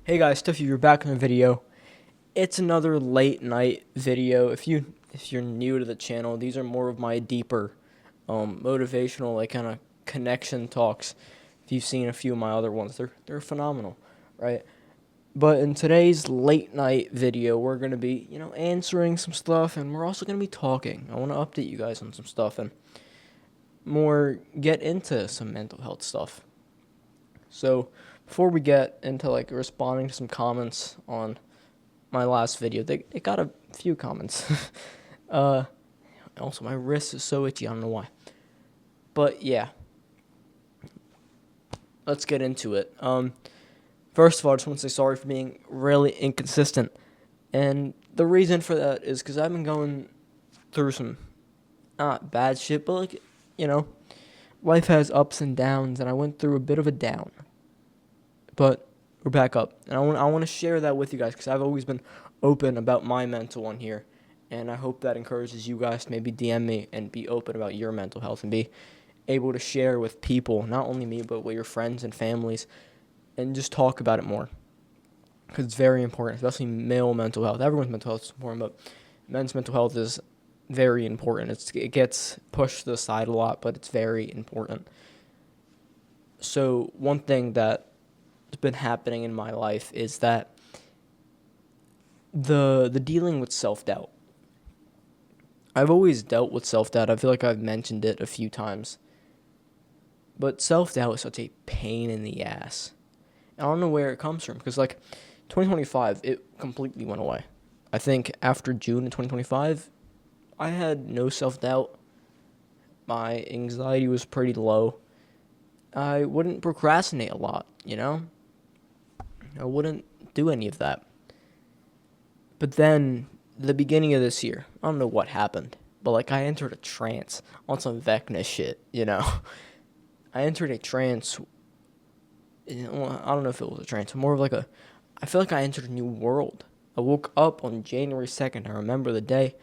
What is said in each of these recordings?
Hey guys, Tiffy, you're back in the video. It's another late night video. If you're new to the channel, these are more of my deeper, motivational, like kind of connection talks. If you've seen a few of my other ones, they're phenomenal, right? But in today's late night video, we're gonna be answering some stuff, and we're also gonna be talking. I want to update you guys on some stuff and more get into some mental health stuff. So before we get into like responding to some comments on my last video, it got a few comments. uh, Also, my wrist is so itchy. I don't know why. But yeah, let's get into it. First of all, I just want to say sorry for being really inconsistent, and the reason for that is because I've been going through some not bad shit, but like you know, life has ups and downs, and I went through a bit of a down, but we're back up, and I want to share that with you guys because I've always been open about my mental one here, and I hope that encourages you guys to maybe DM me and be open about your mental health and be able to share with people, not only me but with your friends and families, and just talk about it more because it's very important, especially male mental health. Everyone's mental health is important, but men's mental health is very important. It gets pushed to the side a lot, but it's very important. So one thing that has been happening in my life is that the dealing with self-doubt. I've always dealt with self-doubt. I feel like I've mentioned it a few times. But self-doubt is such a pain in the ass. I don't know where it comes from because like 2025 it completely went away. I think after June of 2025 I had no self-doubt. My anxiety was pretty low. I wouldn't procrastinate a lot, I wouldn't do any of that. But then, the beginning of this year, I don't know what happened, but like I entered a trance on some Vecna shit. I entered a trance. I don't know if it was a trance, more of like I feel like I entered a new world. I woke up on January 2nd. I remember the day,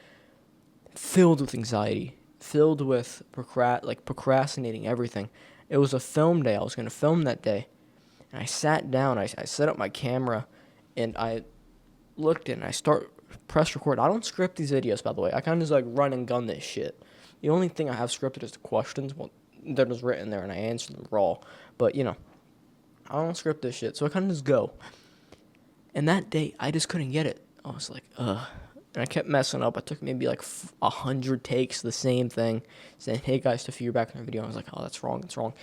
filled with anxiety, filled with procrastinating everything. It was a film day. I was going to film that day. And I sat down, I set up my camera, and I looked and I press record. I don't script these videos, by the way. I kind of just like run and gun this shit. The only thing I have scripted is the questions. Well, they're just written there and I answer them raw. But I don't script this shit, so I kind of just go. And that day, I just couldn't get it. I was like, ugh. And I kept messing up. I took maybe like 100 takes, the same thing, saying, hey guys, to fear back in the video. I was like, oh, that's wrong, that's wrong.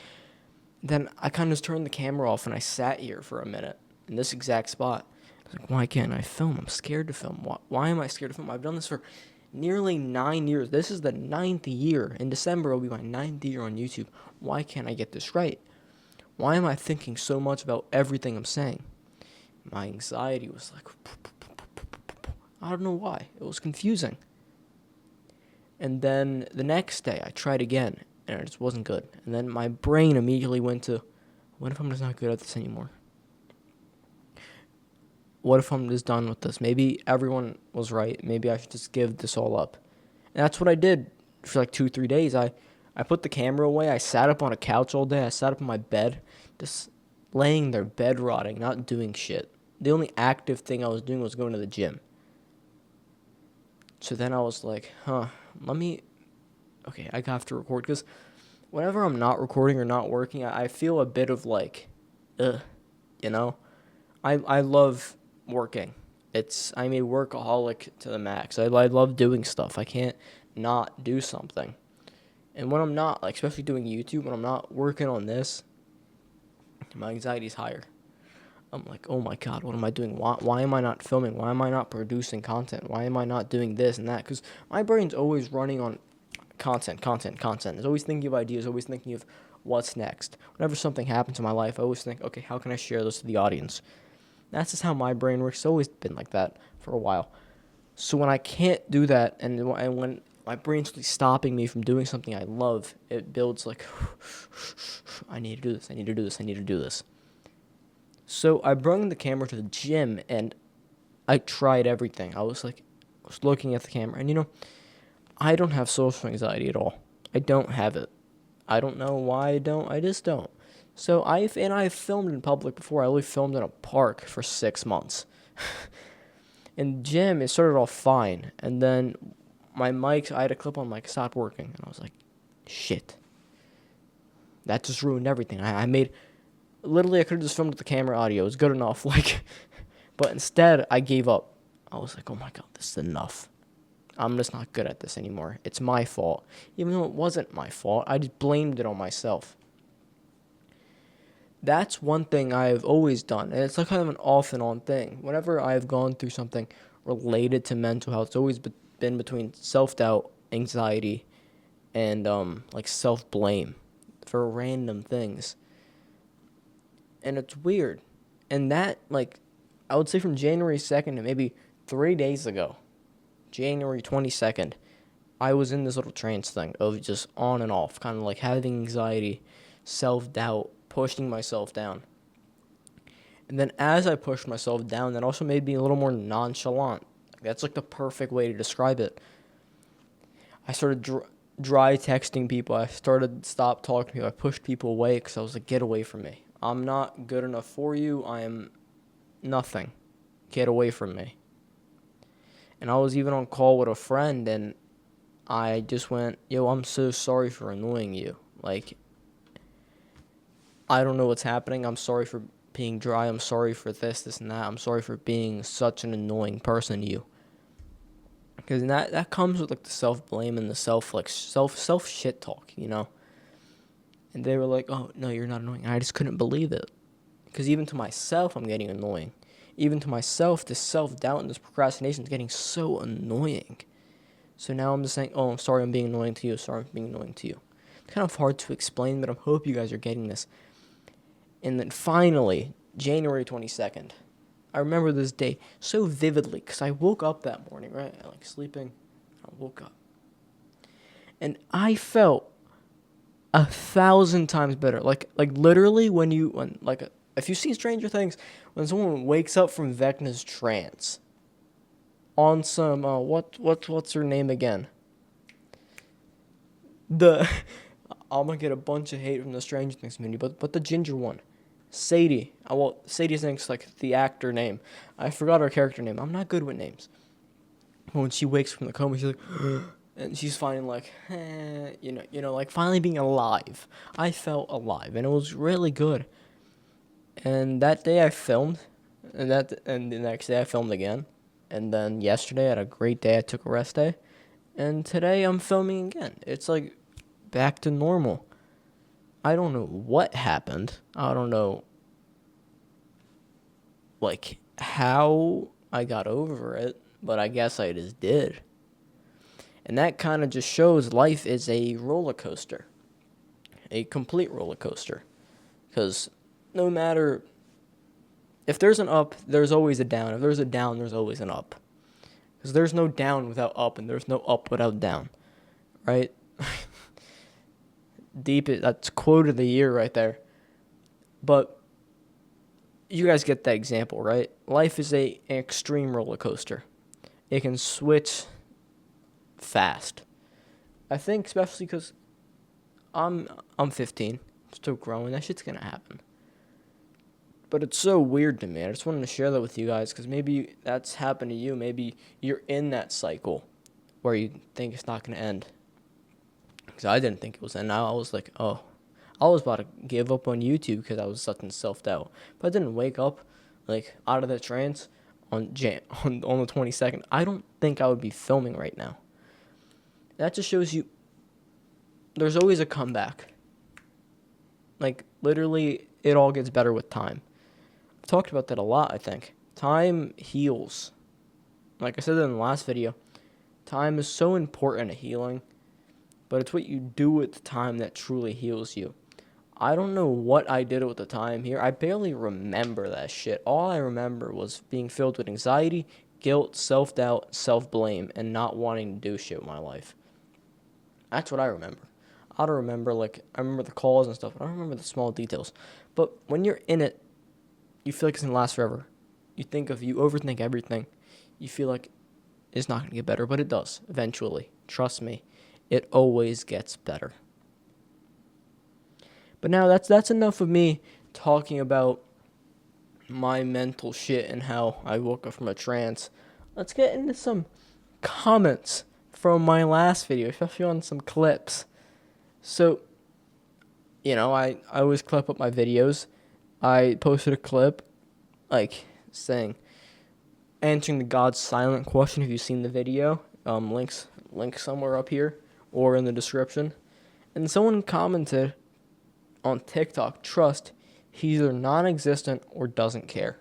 Then I kind of just turned the camera off and I sat here for a minute in this exact spot. I was like, why can't I film? I'm scared to film. Why am I scared to film? I've done this for nearly 9 years. This is the 9th year. In December, it'll be my 9th year on YouTube. Why can't I get this right? Why am I thinking so much about everything I'm saying? My anxiety was like, I don't know why. It was confusing. And then the next day, I tried again, and it just wasn't good. And then my brain immediately went to, what if I'm just not good at this anymore? What if I'm just done with this? Maybe everyone was right. Maybe I should just give this all up. And that's what I did for like 2-3 days. I put the camera away. I sat up on a couch all day. I sat up in my bed, just laying there, bed rotting, not doing shit. The only active thing I was doing was going to the gym. So then I was like, okay, I have to record. Because whenever I'm not recording or not working, I feel a bit of like, ugh, I love working. I'm a workaholic to the max. I love doing stuff. I can't not do something. And when I'm not, like especially doing YouTube, when I'm not working on this, my anxiety's higher. I'm like, oh my god, what am I doing? Why am I not filming? Why am I not producing content? Why am I not doing this and that? Because my brain's always running on content. It's always thinking of ideas, always thinking of what's next. Whenever something happens in my life, I always think, okay, how can I share this to the audience? That's just how my brain works. It's always been like that for a while. So when I can't do that, and when my brain's really stopping me from doing something I love, it builds like, I need to do this, I need to do this, I need to do this. So I brought the camera to the gym, and I tried everything. I was looking at the camera, and I don't have social anxiety at all. I don't have it. I don't know why I don't. I just don't. So I've filmed in public before. I only filmed in a park for 6 months. In gym, it started off fine, and then my mic, I had a clip-on mic, stopped working, and I was like, shit. That just ruined everything. I made, literally, I could have just filmed with the camera audio. It was good enough, like, but instead, I gave up. I was like, oh my god, this is enough. I'm just not good at this anymore. It's my fault. Even though it wasn't my fault, I just blamed it on myself. That's one thing I've always done, and it's like kind of an off and on thing. Whenever I've gone through something related to mental health, it's always been between self-doubt, anxiety, and like self-blame for random things. And it's weird. And that, like, I would say from January 2nd to maybe 3 days ago, January 22nd, I was in this little trance thing of just on and off, kind of like having anxiety, self-doubt, pushing myself down. And then as I pushed myself down, that also made me a little more nonchalant. That's like the perfect way to describe it. I started dry texting people. I started stop talking to people. I pushed people away because I was like, get away from me. I'm not good enough for you. I am nothing. Get away from me. And I was even on call with a friend, and I just went, yo, I'm so sorry for annoying you. Like, I don't know what's happening. I'm sorry for being dry. I'm sorry for this, and that. I'm sorry for being such an annoying person to you. Because that comes with, like, the self-blame and the self shit talk, you know? And they were like, oh, no, you're not annoying. And I just couldn't believe it. Because even to myself, I'm getting annoying. Even to myself, this self-doubt and this procrastination is getting so annoying. So now I'm just saying, oh, I'm sorry I'm being annoying to you. Sorry I'm being annoying to you. It's kind of hard to explain, but I hope you guys are getting this. And then finally, January 22nd, I remember this day so vividly because I woke up that morning, right? Like sleeping, I woke up. And I felt 1,000 times better. Like literally if you see Stranger Things, when someone wakes up from Vecna's trance on some, what's her name again? I'm gonna get a bunch of hate from the Stranger Things community, but the ginger one. Sadie. Sadie's name's like the actor name. I forgot her character name. I'm not good with names. When she wakes from the coma, she's like, and she's finally like, like finally being alive. I felt alive, and it was really good. And that day I filmed, and the next day I filmed again, and then yesterday I had a great day. I took a rest day, and today I'm filming again. It's like back to normal. I don't know what happened. I don't know, like, how I got over it, but I guess I just did. And that kind of just shows life is a roller coaster, a complete roller coaster. Because no matter, if there's an up, there's always a down. If there's a down, there's always an up. Because there's no down without up, and there's no up without down, right? That's quote of the year right there. But you guys get that example, right? Life is an extreme roller coaster. It can switch fast. I think especially because I'm 15, still growing. That shit's gonna happen. But it's so weird to me. I just wanted to share that with you guys because maybe that's happened to you. Maybe you're in that cycle where you think it's not gonna end. Because I didn't think it was, and now I was like, oh, I was about to give up on YouTube because I was such in self-doubt. But I didn't wake up, like, out of that trance on the 22nd. I don't think I would be filming right now. That just shows you there's always a comeback. Like, literally, it all gets better with time. I've talked about that a lot, I think. Time heals. Like I said in the last video, time is so important at healing. But it's what you do with the time that truly heals you. I don't know what I did with the time here. I barely remember that shit. All I remember was being filled with anxiety, guilt, self-doubt, self-blame, and not wanting to do shit with my life. That's what I remember. I don't remember, I remember the calls and stuff, but I don't remember the small details. But when you're in it, you feel like it's going to last forever. You overthink everything. You feel like it's not going to get better, but it does, eventually. Trust me. It always gets better. But now that's enough of me talking about my mental shit and how I woke up from a trance. Let's get into some comments from my last video, especially on some clips. So, I always clip up my videos. I posted a clip, like, saying, answering the God's silent question. If you've seen the video, links somewhere up here or in the description. And someone commented on TikTok, trust, he's either non-existent or doesn't care.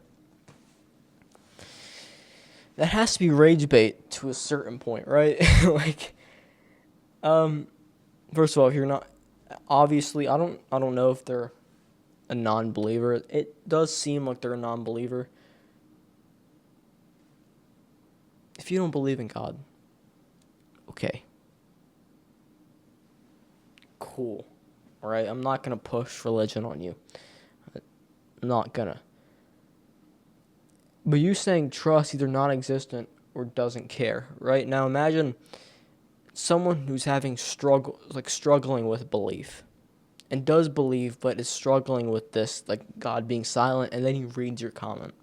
That has to be rage bait to a certain point, right? Like, first of all, if you're not, obviously, I don't know if they're a non-believer. It does seem like they're a non-believer. If you don't believe in God, okay, cool, all right? I'm not gonna push religion on you. I'm not gonna. But you saying trust either non-existent or doesn't care, right? Now imagine someone who's struggling with belief and does believe but is struggling with this, like God being silent, and then he reads your comment.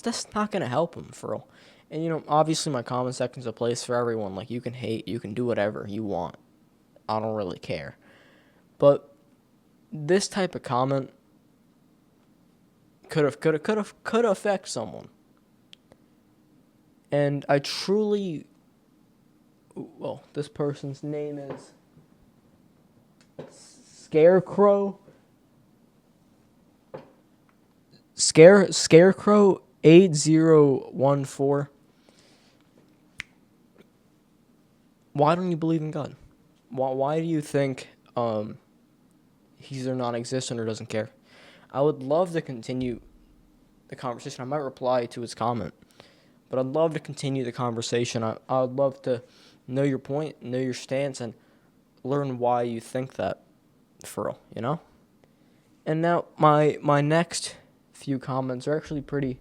That's not gonna help him for real. And obviously my comment section's a place for everyone. Like, you can hate, you can do whatever you want. I don't really care. But this type of comment could affect someone. And I truly, well, this person's name is Scarecrow. Scarecrow 8014. Why don't you believe in God? Why do you think he's either non-existent or doesn't care? I would love to continue the conversation. I might reply to his comment, but I'd love to continue the conversation. I would love to know your point, know your stance, and learn why you think that, for real, And now my next few comments are actually pretty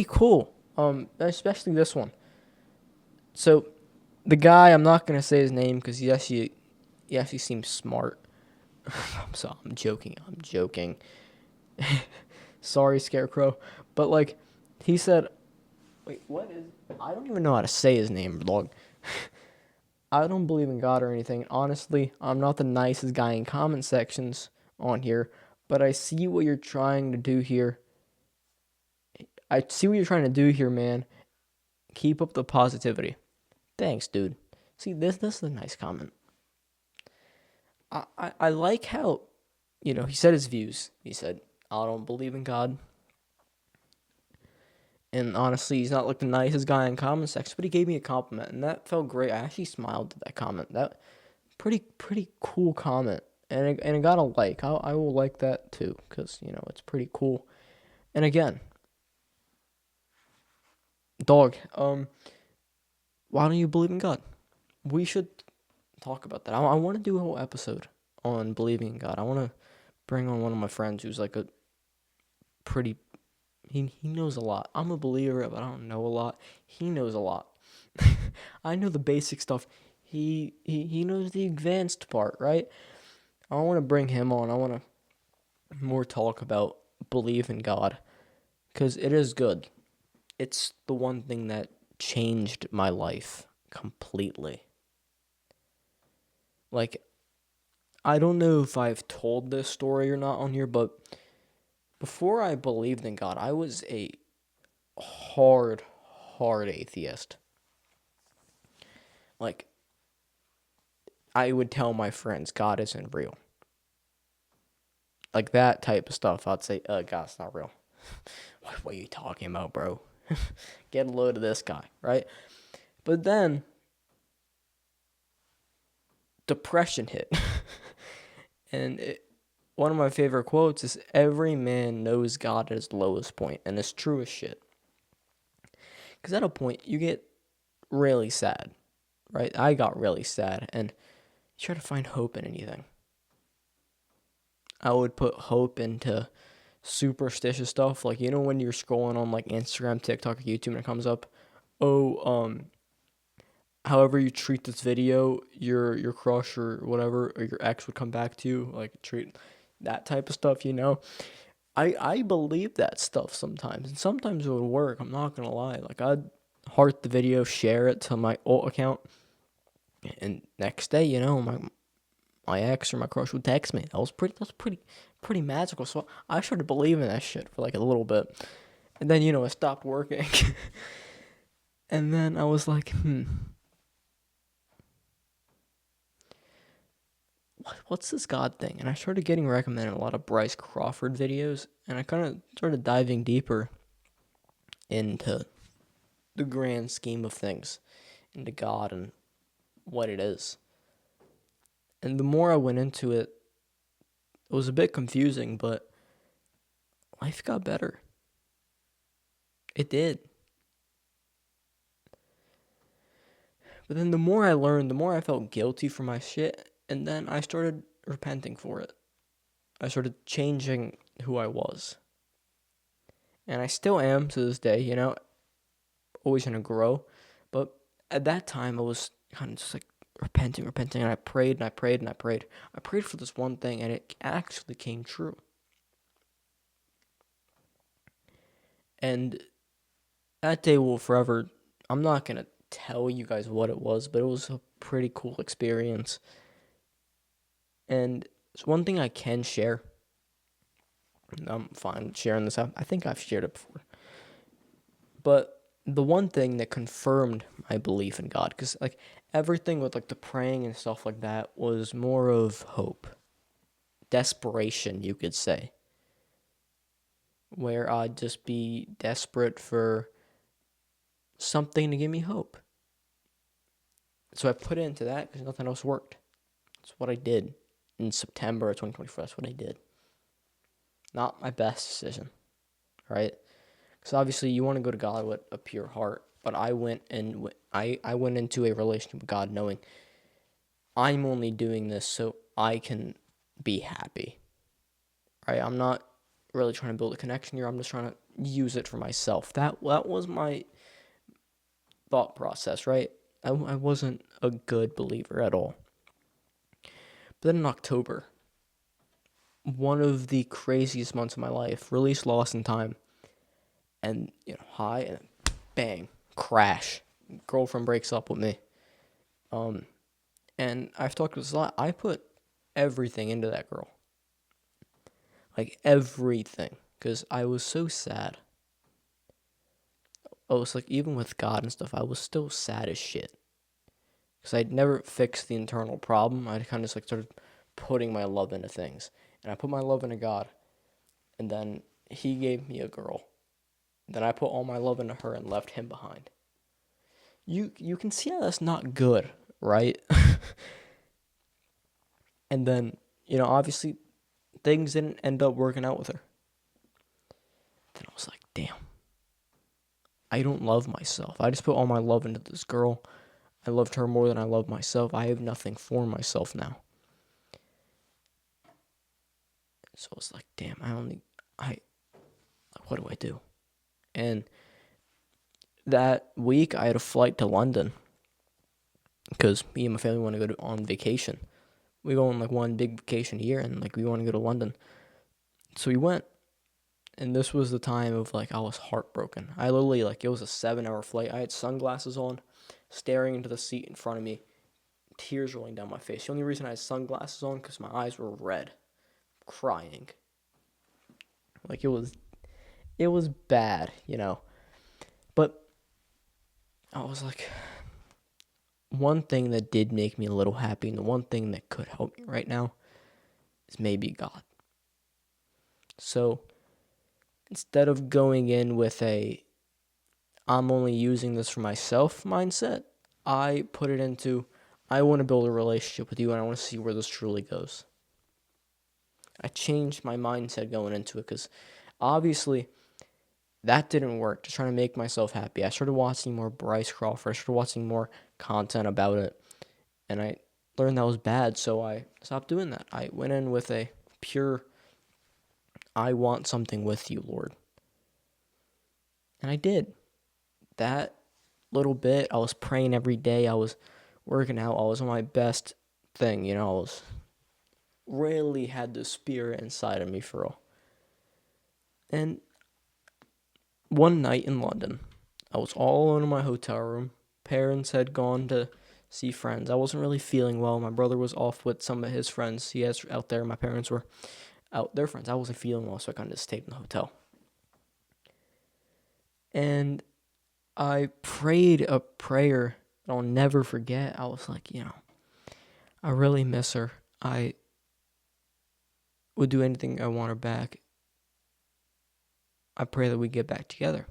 cool. Especially this one. So, the guy, I'm not gonna say his name because he actually seems smart. I'm joking. Sorry, Scarecrow. But like, he said, wait, what is? I don't even know how to say his name, dog. I don't believe in God or anything. Honestly, I'm not the nicest guy in comment sections on here, but I see what you're trying to do here. Man. Keep up the positivity. Thanks, dude. See, this is a nice comment. I like how, he said his views. He said, I don't believe in God. And honestly, he's not like the nicest guy in comment section, but he gave me a compliment, and that felt great. I actually smiled at that comment. That pretty cool comment, and it got a like. I will like that too, because it's pretty cool. And again, dog, why don't you believe in God? We should talk about that. I want to do a whole episode on believing in God. I want to bring on one of my friends who's like a pretty. He knows a lot. I'm a believer, but I don't know a lot. He knows a lot. I know the basic stuff. He knows the advanced part, right? I want to bring him on. I want to more talk about belief in God, because it is good. It's the one thing that changed my life completely. Like, I don't know if I've told this story or not on here, but before I believed in God, I was a hard atheist. Like, I would tell my friends God isn't real. Like, that type of stuff. I'd say, God's not real. What are you talking about, bro? Get a load of this guy, right? But then depression hit. And one of my favorite quotes is, every man knows God at his lowest point, and it's true as shit. Because at a point, you get really sad, right? I got really sad, and you try to find hope in anything. I would put hope into superstitious stuff, like, when you're scrolling on like Instagram, TikTok, or YouTube, and it comes up, oh, however you treat this video, your crush or whatever, or your ex would come back to you, like treat that type of stuff, you know? I believe that stuff sometimes, and sometimes it would work, I'm not gonna lie. Like, I'd heart the video, share it to my alt account, and next day, my ex or my crush would text me. That was pretty magical. So I started believing that shit for like a little bit, and then it stopped working, and then I was like, what's this God thing? And I started getting recommended a lot of Bryce Crawford videos, and I kind of started diving deeper into the grand scheme of things, into God and what it is. And the more I went into it, it was a bit confusing, but life got better. It did. But then the more I learned, the more I felt guilty for my shit, and then I started repenting for it. I started changing who I was. And I still am to this day, always gonna grow. But at that time, I was kind of just like repenting, and I prayed, and I prayed, and I prayed. I prayed for this one thing, and it actually came true. And that day will forever, I'm not gonna tell you guys what it was, but it was a pretty cool experience. And it's one thing I can share. I'm fine sharing this out. I think I've shared it before. But the one thing that confirmed my belief in God, because like everything with like the praying and stuff like that was more of hope, desperation, you could say, where I'd just be desperate for something to give me hope. So I put it into that because nothing else worked. That's what I did in September of 2024. That's what I did. Not my best decision, right? Because obviously you want to go to God with a pure heart, but I went into a relationship with God knowing I'm only doing this so I can be happy, right? I'm not really trying to build a connection here. I'm just trying to use it for myself. That was my thought process, right? I wasn't a good believer at all. But then in October, one of the craziest months of my life, released Lost in Time, and high, and bang, crash. Girlfriend breaks up with me. And I've talked about this a lot. I put everything into that girl, like everything, because I was so sad. I was like, even with God and stuff, I was still sad as shit, because I'd never fixed the internal problem. I kind of just like started putting my love into things, and I put my love into God, and then He gave me a girl. Then I put all my love into her and left him behind. You can see how that's not good, right? And then, obviously things didn't end up working out with her. Then I was like, damn, I don't love myself. I just put all my love into this girl. I loved her more than I love myself. I have nothing for myself now. So I was like, damn, what do I do? And that week I had a flight to London because me and my family want to go on vacation. We go on like one big vacation a year, and like we want to go to London. So we went, and this was the time of like I was heartbroken. I literally it was a 7-hour flight. I had sunglasses on, staring into the seat in front of me, tears rolling down my face. The only reason I had sunglasses on because my eyes were red, crying. Like it was bad, But I was like, one thing that did make me a little happy, and the one thing that could help me right now is maybe God. So instead of going in with I'm only using this for myself mindset, I put it into I want to build a relationship with you, and I want to see where this truly goes. I changed my mindset going into it because obviously that didn't work, just trying to make myself happy. I started watching more Bryce Crawford. I started watching more content about it, and I learned that was bad, so I stopped doing that. I went in with a pure, I want something with you, Lord. And I did. That little bit. I was praying every day. I was working out. I was on my best thing, I was really had the spirit inside of me for real. And one night in London, I was all alone in my hotel room. Parents had gone to see friends. I wasn't really feeling well. My brother was off with some of his friends he has out there. My parents were out their friends. I wasn't feeling well, so I kind of just stayed in the hotel. And I prayed a prayer that I'll never forget. I was like, I really miss her. I would do anything I want her back. I pray that we get back together.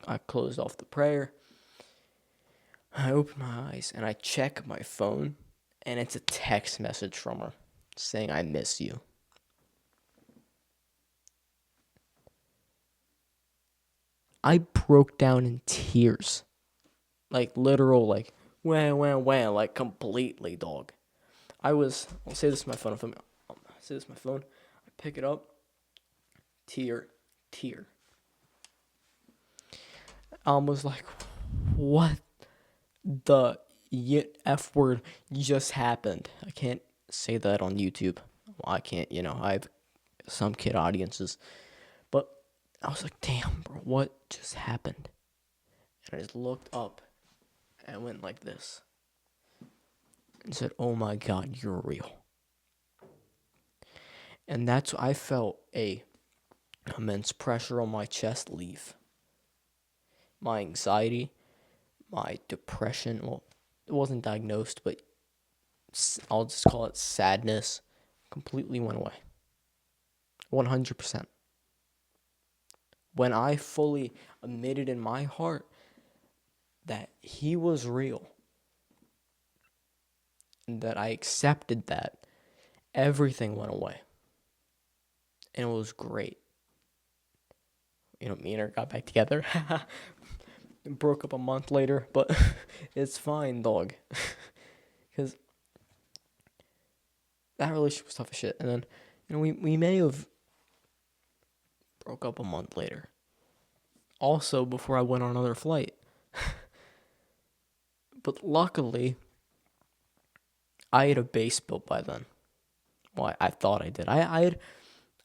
I closed off the prayer. I open my eyes and I check my phone, and it's a text message from her saying, "I miss you." I broke down in tears. Like literal, like, wah, wah, wah, like completely, dog. I'll say this is my phone. Say this is my phone. I pick it up. Tear. I was like, what the F word just happened? I can't say that on YouTube. Well, I can't, I have some kid audiences. But I was like, damn, bro, what just happened? And I just looked up and went like this and said, oh my God, you're real. And that's, I felt a immense pressure on my chest leave. My anxiety, my depression, well, it wasn't diagnosed, but I'll just call it sadness, completely went away. 100%. When I fully admitted in my heart that he was real, and that I accepted that, everything went away. And it was great. Me and her got back together. Broke up a month later, but it's fine, dog. Because that relationship was tough as shit. And then, we may have broke up a month later. Also, before I went on another flight. But luckily, I had a base built by then. Well, I thought I did. I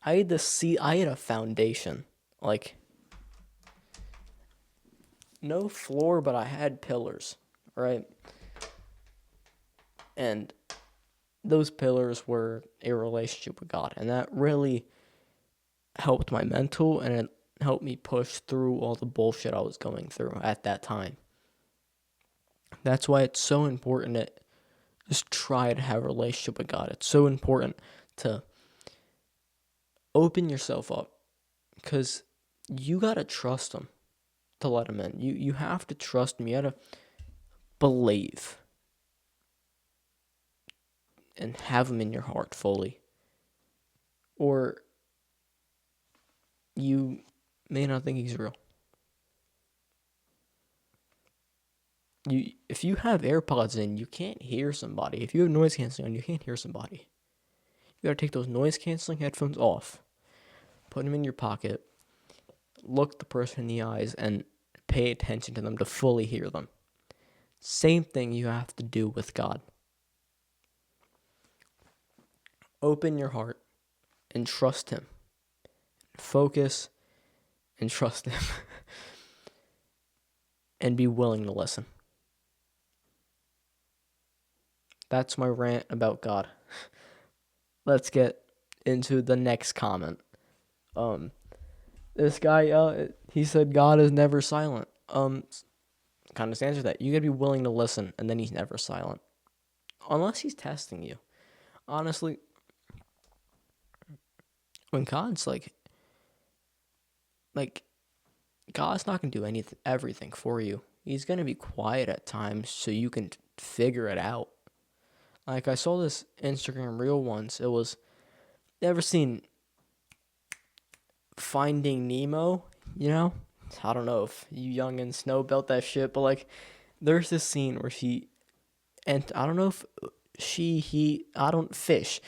had a foundation. Like, no floor, but I had pillars, right? And those pillars were a relationship with God. And that really helped my mental, and it helped me push through all the bullshit I was going through at that time. That's why it's so important to just try to have a relationship with God. It's so important to open yourself up, because you got to trust him to let him in. You have to trust him. You got to believe and have him in your heart fully, or you may not think he's real. If you have AirPods in, you can't hear somebody. If you have noise canceling on, you can't hear somebody. You gotta take those noise canceling headphones off, put them in your pocket, look the person in the eyes, and pay attention to them to fully hear them. Same thing you have to do with God. Open your heart and trust him. Focus and trust him. And be willing to listen. That's my rant about God. Let's get into the next comment. This guy, he said God is never silent. Kind of answer that. You gotta be willing to listen, and then he's never silent. Unless he's testing you. Honestly, when God's like God's not gonna do everything for you. He's gonna be quiet at times so you can figure it out. Like, I saw this Instagram reel once. It was, ever seen Finding Nemo? I don't know if you youngins know about that shit, but like, there's this scene where and I don't know if fish.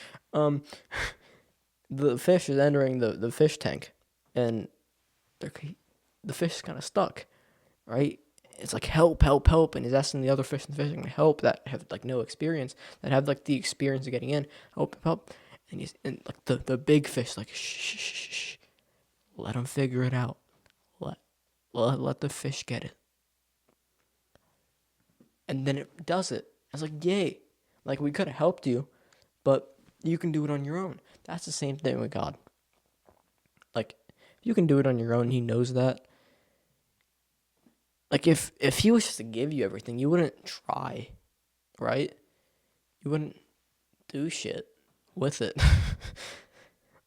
The fish is entering the fish tank, and the fish is kind of stuck, right? it's like help, help, help, and he's asking the other fish in the fishing to help that have like no experience, that have like the experience of getting in, help, help, and like the big fish like shh, shh, shh, let him figure it out, let let the fish get it, and then it does it. I was like, yay, like we could have helped you, but you can do it on your own. That's the same thing with God. Like if you can do it on your own, He knows that. Like if He was just to give you everything, you wouldn't try, right? You wouldn't do shit with it.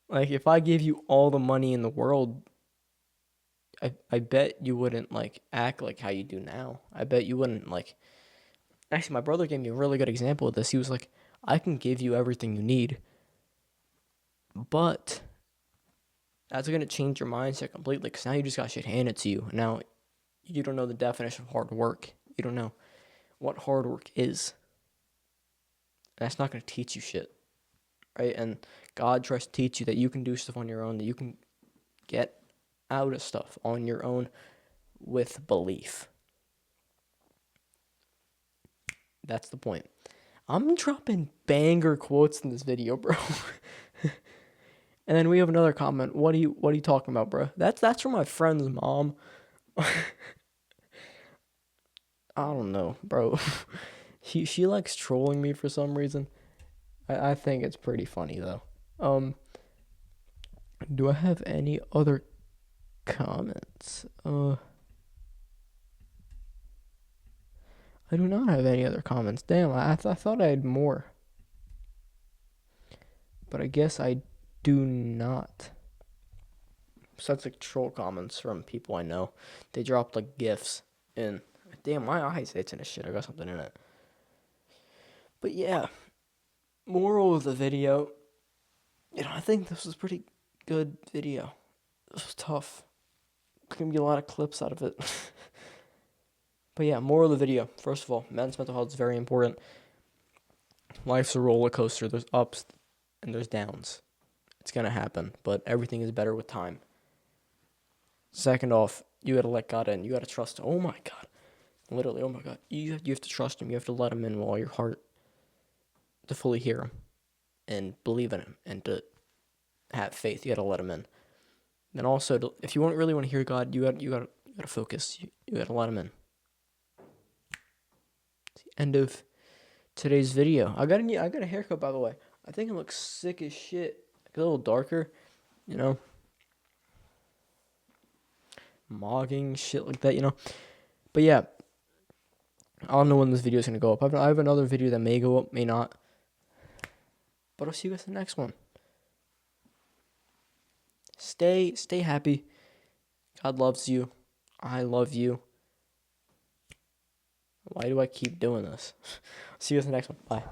Like if I gave you all the money in the world, I bet you wouldn't like act like how you do now. I bet you wouldn't like. Actually, my brother gave me a really good example of this. He was like, I can give you everything you need, but that's going to change your mindset completely because now you just got shit handed to you. Now you don't know the definition of hard work. You don't know what hard work is. And that's not going to teach you shit, right? And God tries to teach you that you can do stuff on your own, that you can get out of stuff on your own with belief. That's the point. I'm dropping banger quotes in this video, bro. And then we have another comment. What are you talking about, bro? That's from my friend's mom. I don't know, bro. She likes trolling me for some reason. I think it's pretty funny though. Do I have any other comments? I do not have any other comments. Damn, I thought I had more. But I guess I do not. Such like troll comments from people I know. They dropped like GIFs in. Damn, my eyes itching and shit. I got something in it. But yeah, moral of the video. I think this was a pretty good video. This was tough. There's gonna be a lot of clips out of it. But yeah, moral of the video. First of all, men's mental health is very important. Life's a roller coaster. There's ups and there's downs. It's gonna happen, but everything is better with time. Second off, you gotta let God in. You gotta trust Him. Oh my God. Literally, oh my God. You have to trust Him. You have to let Him in with all your heart to fully hear Him and believe in Him and to have faith. You gotta let Him in. Then also, if you really want to hear God, you gotta focus. You gotta let Him in. It's the end of today's video. I got a haircut, by the way. I think it looks sick as shit. Like a little darker, mogging shit like that. But yeah, I don't know when this video is gonna go up. I have another video that may go up, may not. But I'll see you guys in the next one. Stay happy. God loves you. I love you. Why do I keep doing this? See you guys in the next one. Bye.